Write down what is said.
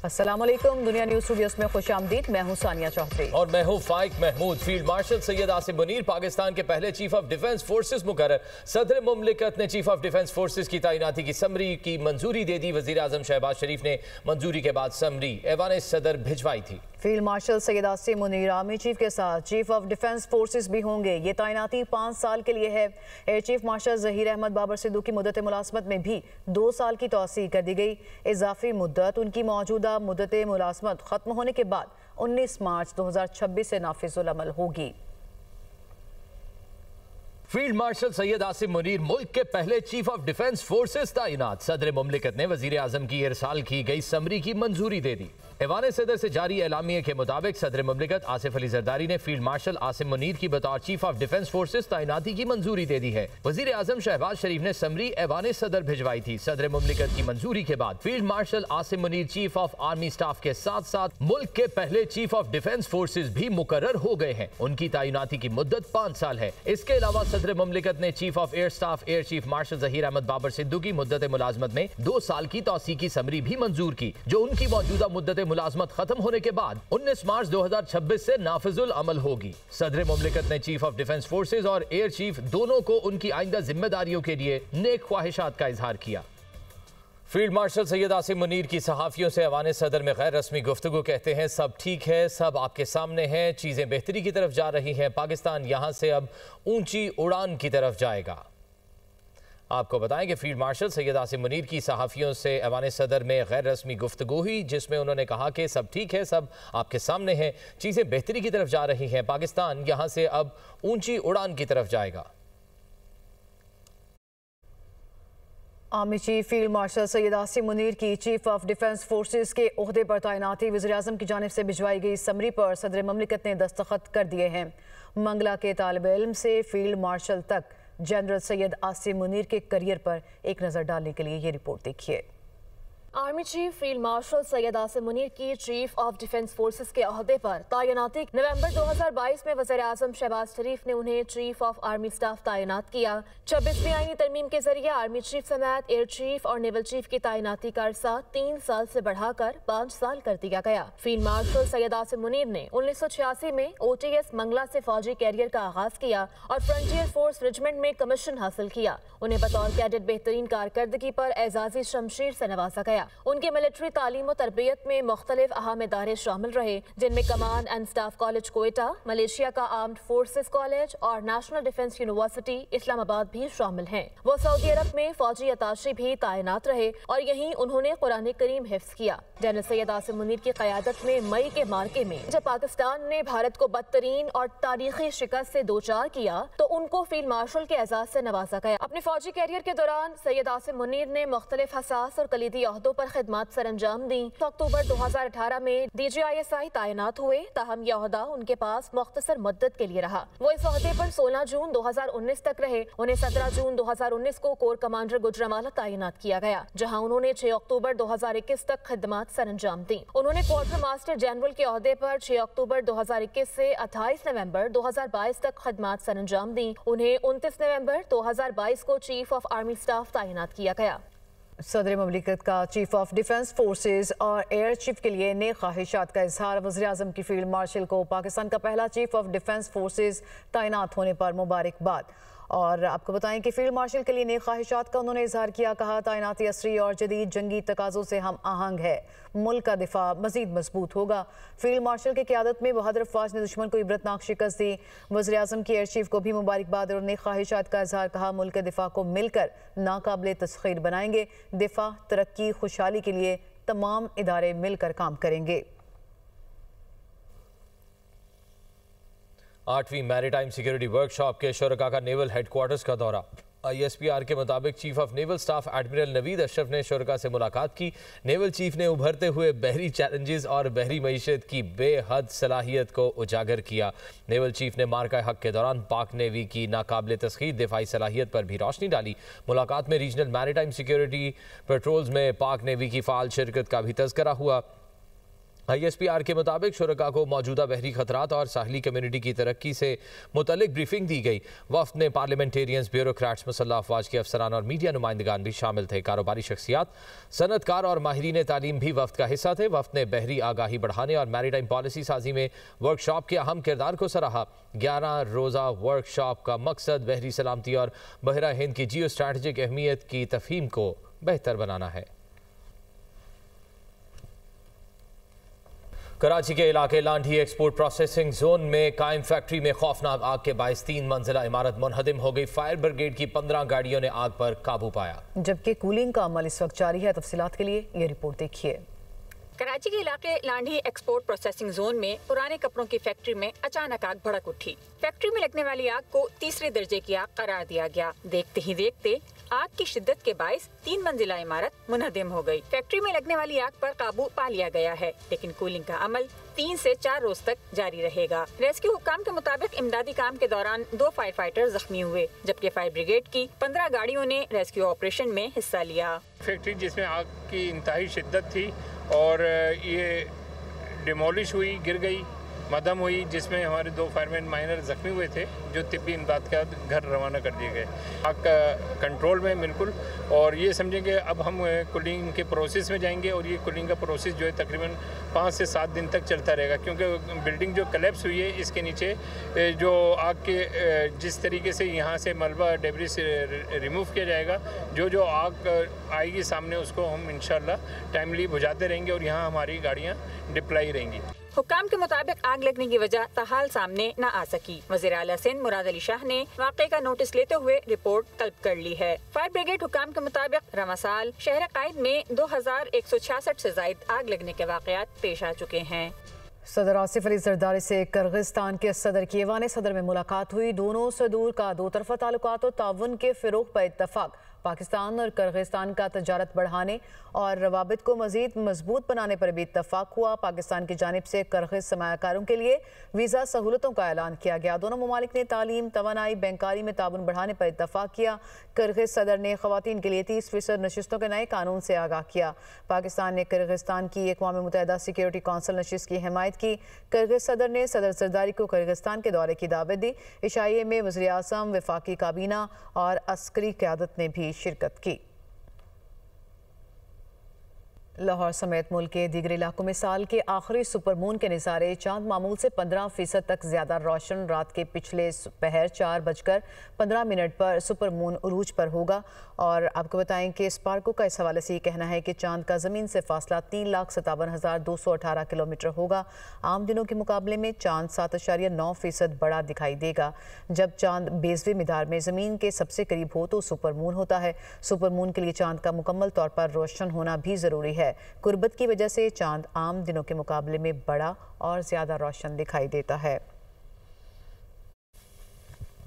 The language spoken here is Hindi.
अस्सलामुअलैकुम, दुनिया न्यूज़ स्टूडियोज में खुशामदीद। मैं हूं सानिया चौधरी और मैं हूं फाइक महमूद। फील्ड मार्शल सैयद आसिम मुनीर पाकिस्तान के पहले चीफ ऑफ डिफेंस फोर्सेस मुकर्रर। सदर मुमलिकत ने चीफ ऑफ डिफेंस फोर्सेस की तैनाती की समरी की मंजूरी दे दी। वजीर आजम शहबाज शरीफ ने मंजूरी के बाद समरी ऐवान सदर भिजवाई थी। Field marshal Syed Asim Munir army chief के साथ चीफ ऑफ डिफेंस फोर्सेस भी होंगे। ये तैनाती 5 साल के लिए है। Air chief marshal Zaheer Ahmed Babar Sidhu की मुद्दत मुलाजमत में भी 2 साल की तौसीह कर दी गई। इजाफी मुद्दत उनकी मौजूदा मुद्दत मुलाजमत खत्म होने के बाद 19 मार्च 2026 से नाफिजुल अमल होगी। फील्ड मार्शल सैयद आसिम मुनीर मुल्क के पहले चीफ ऑफ डिफेंस फोर्सेस तैनात। सदर मुमलिकत ने वजीर आजम की इरसाल की गई समरी की मंजूरी दे दी। ऐवान सदर से जारी एलामिये के मुताबिक सदर मुमलिकत आसिफ अली जरदारी ने फील्ड मार्शल आसिम मुनीर की बतौर चीफ ऑफ डिफेंस फोर्सेस तैनाती की मंजूरी दे दी है। वजीर आजम शहबाज शरीफ ने समरी ऐवान सदर भिजवाई थी। सदर मुमलिकत की मंजूरी के बाद field marshal Asim Munir chief of army staff के साथ साथ मुल्क के पहले चीफ ऑफ डिफेंस फोर्सेस भी मुकर्रर हो गए हैं। उनकी तैनाती की मुद्दत 5 साल है। इसके अलावा सदर मुमलिकत ने chief of air staff air chief marshal Zaheer Ahmed Babar Sidhu की मुद्दत मुलाजमत में 2 साल की तौसीह की समरी भी मंजूर की, जो उनकी मौजूदा मुद्दत मुलाजमत खत्म होने के बाद 19 मार्च 2026 से नाफिजुल अमल होगी। सदर मुमलिकत ने चीफ ऑफ डिफेंस फोर्सेज और एयर चीफ दोनों को उनकी आइंदा जिम्मेदारियों के लिए नेक ख्वाहिशात का इजहार किया। फील्ड मार्शल सैयद आसिम मुनीर की सहाफ़ियों से ऐवान सदर में गैर रस्मी गुफ्तगू कहते हैं सब ठीक है, सब आपके सामने है, चीज़ें बेहतरी की तरफ जा रही हैं, पाकिस्तान यहाँ से अब ऊंची उड़ान की तरफ जाएगा। आपको बताएं कि फील्ड मार्शल सैयद आसिम मुनीर की सहाफ़ियों से ऐवान सदर में गैर रस्मी गुफ्तगू हुई, जिसमें उन्होंने कहा कि सब ठीक है, सब आपके सामने है, चीज़ें बेहतरी की तरफ जा रही हैं, पाकिस्तान यहाँ से अब ऊंची उड़ान की तरफ जाएगा। Army chief field marshal Syed Asim Munir की चीफ ऑफ डिफेंस फोर्सेस के ओहदे पर तैनाती वज़ीर आज़म की जानिब से भिजवाई गई समरी पर सदर मुमलिकत ने दस्तखत कर दिए हैं। मंगला के तालिब इल्म से फील्ड मार्शल तक जनरल सैयद आसिम मुनीर के करियर पर एक नज़र डालने के लिए ये रिपोर्ट देखिए। Army chief field marshal Syed Asim Munir की चीफ ऑफ डिफेंस फोर्सेस के अहदे पर तैनाती नवंबर 2022 में वज़ीर आज़म शहबाज शरीफ ने उन्हें चीफ ऑफ आर्मी स्टाफ तैनात किया। 26वीं आईनी तरमीम के जरिए आर्मी चीफ समेत एयर चीफ और नेवल चीफ की तैनाती का अरसा 3 साल से बढ़ाकर 5 साल कर दिया गया। फील्ड मार्शल सैयद आसिम मुनीर ने 1986 में OTS मंगला से फौजी कैरियर का आगाज किया और फ्रंटियर फोर्स रेजिमेंट में कमीशन हासिल किया। उन्हें बतौर कैडेट बेहतरीन कारकर्दगी पर एजाजी शमशीर से नवाजा गया। उनके मिलिट्री तालीम और तरबियत में मुख्तलिफ अहम इदारे शामिल रहे, जिनमें command and staff college Quetta, Malaysia का आर्म्ड फोर्सेस कॉलेज और नेशनल डिफेंस यूनिवर्सिटी इस्लामाबाद भी शामिल हैं। वो सऊदी अरब में फौजी अताशी भी तैनात रहे और यहीं उन्होंने कुरान करीम हिफ्ज किया। जनरल सैयद आसिम मुनीर की क़यादत में मई के मार्के में जब पाकिस्तान ने भारत को बदतरीन और तारीखी शिकस्त से दोचार किया तो उनको फील्ड मार्शल के एजाज से नवाजा गया। अपने फौजी कैरियर के दौरान सैयद आसिम मुनीर ने मुख्तलिफ हसास और कलीदी ओहदों पर खिदमत सर अंजाम दी। अक्टूबर 2018 में DGISI तैनात हुए, ताहम यह ओहदा उनके पास मुख्तसर मुद्दत के लिए रहा। वो इस ओहदे पर 16 जून 2019 तक रहे। उन्हें 17 जून 2019 को कोर कमांडर गुजरांवाला तैनात किया गया, जहां उन्होंने 6 अक्टूबर 2021 तक खिदमत सर अंजाम दी। उन्होंने क्वार्टर मास्टर जनरल के ओहदे पर 6 अक्टूबर 2021 से 28 नवंबर 2022 तक खिदमत सर अंजाम दी। उन्हें 29 नवंबर 2022 को चीफ ऑफ आर्मी स्टाफ तैनात किया गया। सदर मुमलिकत का चीफ ऑफ डिफेंस फोर्सेस और एयर चीफ के लिए नेक ख्वाहिशात का इजहार। वज़ीर आज़म की फील्ड मार्शल को पाकिस्तान का पहला चीफ ऑफ डिफेंस फोर्सेस तैनात होने पर मुबारकबाद। और आपको बताएं कि फील्ड मार्शल के लिए नेक ख्वाहिशात का उन्होंने इजहार किया। कहा, तैनाती असरी और जदीद जंगी तकाज़ों से हम आहंग है, मुल्क का दिफा मजीद मजबूत होगा। फील्ड मार्शल की क़यादत में बहादुर अफवाज ने दुश्मन को इबरतनाक शिकस्त दी। वज़ीर आज़म की एयर चीफ को भी मुबारकबाद और नेक ख्वाहिशात का इजहार। कहा, मुल्क के दिफा को मिलकर नाकाबिले तस्खीर बनाएंगे। दिफा, तरक्की, खुशहाली के लिए तमाम इदारे मिलकर काम करेंगे। 8वीं मैरीटाइम सिक्योरिटी वर्कशॉप के शुरका का नेवल हेडक्वार्टर्स का दौरा। ISPR के मुताबिक chief of naval staff admiral Naveed Ashraf ने शुरका से मुलाकात की। नेवल चीफ ने उभरते हुए बहरी चैलेंजेस और बहरी मईशत की बेहद सलाहियत को उजागर किया। नेवल चीफ ने मार्का हक के दौरान पाक नेवी की नाकाबिले तस्खीर दिफाई सलाहियत पर भी रोशनी डाली। मुलाकात में रीजनल मैरीटाइम सिक्योरिटी पेट्रोल्स में पाक नेवी की फ़ाल शिरकत का भी तज़किरा हुआ। ISPR के मुताबिक शुरका को मौजूदा बहरी खतरात और साहली कम्युनिटी की तरक्की से मुतल्लिक ब्रीफिंग दी गई। वफ्द में पार्लियामेंटेरियंस, ब्यूरोक्रेट्स, मुसल्लह अफवाज के अफसरान और मीडिया नुमाइंदगान भी शामिल थे। कारोबारी शख्सियात, सनतकार और माहिरीन तालीम भी वफ्द का हिस्सा थे। वफ्द ने बहरी आगाही बढ़ाने और मैरीटाइम पॉलिसी साजी में वर्कशॉप के अहम किरदार को सराहा। 11 रोज़ा वर्कशॉप का मकसद बहरी सलामती और बहरा हिंद की जियो स्ट्रैटेजिक अहमियत की तफहीम को बेहतर बनाना है। कराची के इलाके लांढी एक्सपोर्ट प्रोसेसिंग जोन में कायम फैक्ट्री में खौफनाक आग के बायस 3 मंजिला इमारत मुनहदिम हो गई। फायर ब्रिगेड की 15 गाड़ियों ने आग पर काबू पाया, जबकि कूलिंग का अमल इस वक्त जारी है। तफसीलात के लिए ये रिपोर्ट देखिए। कराची के इलाके लांढी एक्सपोर्ट प्रोसेसिंग जोन में पुराने कपड़ों की फैक्ट्री में अचानक आग भड़क उठी। फैक्ट्री में लगने वाली आग को तीसरे दर्जे की आग करार दिया गया। देखते ही देखते आग की शिद्दत के बायस 3 मंजिला इमारत मुनहदिम हो गई। फैक्ट्री में लगने वाली आग पर काबू पा लिया गया है, लेकिन कूलिंग का अमल 3 से 4 रोज तक जारी रहेगा। रेस्क्यू हुक्काम के मुताबिक इमदादी काम के दौरान 2 फायर फाइटर जख्मी हुए, जबकि फायर ब्रिगेड की 15 गाड़ियों ने रेस्क्यू ऑपरेशन में हिस्सा लिया। फैक्ट्री जिसमें आग की इंतहाई शिद्दत थी और ये डिमोलिश हुई, गिर गई, मदम हुई, जिसमें हमारे 2 फायरमैन माइनर जख्मी हुए थे, जो तिब्बी इमदाद के बाद घर रवाना कर दिए गए। आग का कंट्रोल में बिल्कुल, और ये समझेंगे अब हम कूलिंग के प्रोसेस में जाएंगे और ये कूलिंग का प्रोसेस जो है तकरीबन 5 से 7 दिन तक चलता रहेगा, क्योंकि बिल्डिंग जो कलेप्स हुई है इसके नीचे जो आग के जिस तरीके से यहाँ से मलबा डेब्री से रिमूव किया जाएगा, जो आग आएगी सामने उसको हम इंशाल्लाह टाइमली बुझाते रहेंगे और यहाँ हमारी गाड़ियाँ डिप्लाई रहेंगी। हुक्काम के मुताबिक आग लगने की वजह ताहाल सामने न आ सकी। वज़ीर आला सिंध मुराद अली शाह ने वाक़े का नोटिस लेते हुए रिपोर्ट तलब कर ली है। फायर ब्रिगेड हुक्काम के मुताबिक रवा साल शहर कायद में 2166 से जायद आग लगने के वाक़यात पेश आ चुके हैं। सदर आसिफ अली जरदारी से किर्गिस्तान के सदर की ईवान सदर में मुलाकात हुई। दोनों सदूर का 2 तरफ़ा ताल्लुकात और ताउन के फ़रोग़ पर इत्तफ़ाक़। पाकिस्तान और किर्गिस्तान का तजारत बढ़ाने और रवाबित को मज़ीद मजबूत बनाने पर भी इत्तफ़ाक़ हुआ। पाकिस्तान की जानिब से किर्गिज़ सरमायाकारों के लिए वीज़ा सहूलतों का ऐलान किया गया। दोनों ममालिक ने तालीम, तवानाई, बैंकारी में ताउन बढ़ाने पर इत्तफ़ाक़ किया। किर्गिज़ सदर ने ख़वातीन के लिए 30% नशिस्तों के नए कानून से आगाह किया। पाकिस्तान ने किर्गिस्तान की अक़वाम मुत्तहिदा सिक्योरिटी कौंसिल नशिस्त की हिमायत की। किर्गिज़ सदर ने सदर जरदारी को किर्गिस्तान के दौरे की दावत दी। इशाइये में वज़ीर आज़म, वफाकी काबीना और अस्करी क़यादत ने भी शिरकत की। लाहौर समेत मुल्क के दीगर इलाकों में साल के आखिरी सुपरमून के नज़ारे। चांद मामूल से 15% तक ज़्यादा रोशन। रात के पिछले पहर 4:15 पर सुपरमून उरूज पर होगा। और आपको बताएं कि स्पार्को का इस हवाले से ये कहना है कि चांद का ज़मीन से फासला 3,57,218 किलोमीटर होगा। आम दिनों के मुकाबले में चांद 7.9% बड़ा दिखाई देगा। जब चांद 20वें मिदार में ज़मीन के सबसे करीब हो तो सुपरमून होता है। सुपरमून के लिए चांद का मुकम्मल तौर पर रोशन होना भी ज़रूरी है। गुर्बत की वजह से चांद आम दिनों के मुकाबले में बड़ा और ज़्यादा रोशन दिखाई देता है।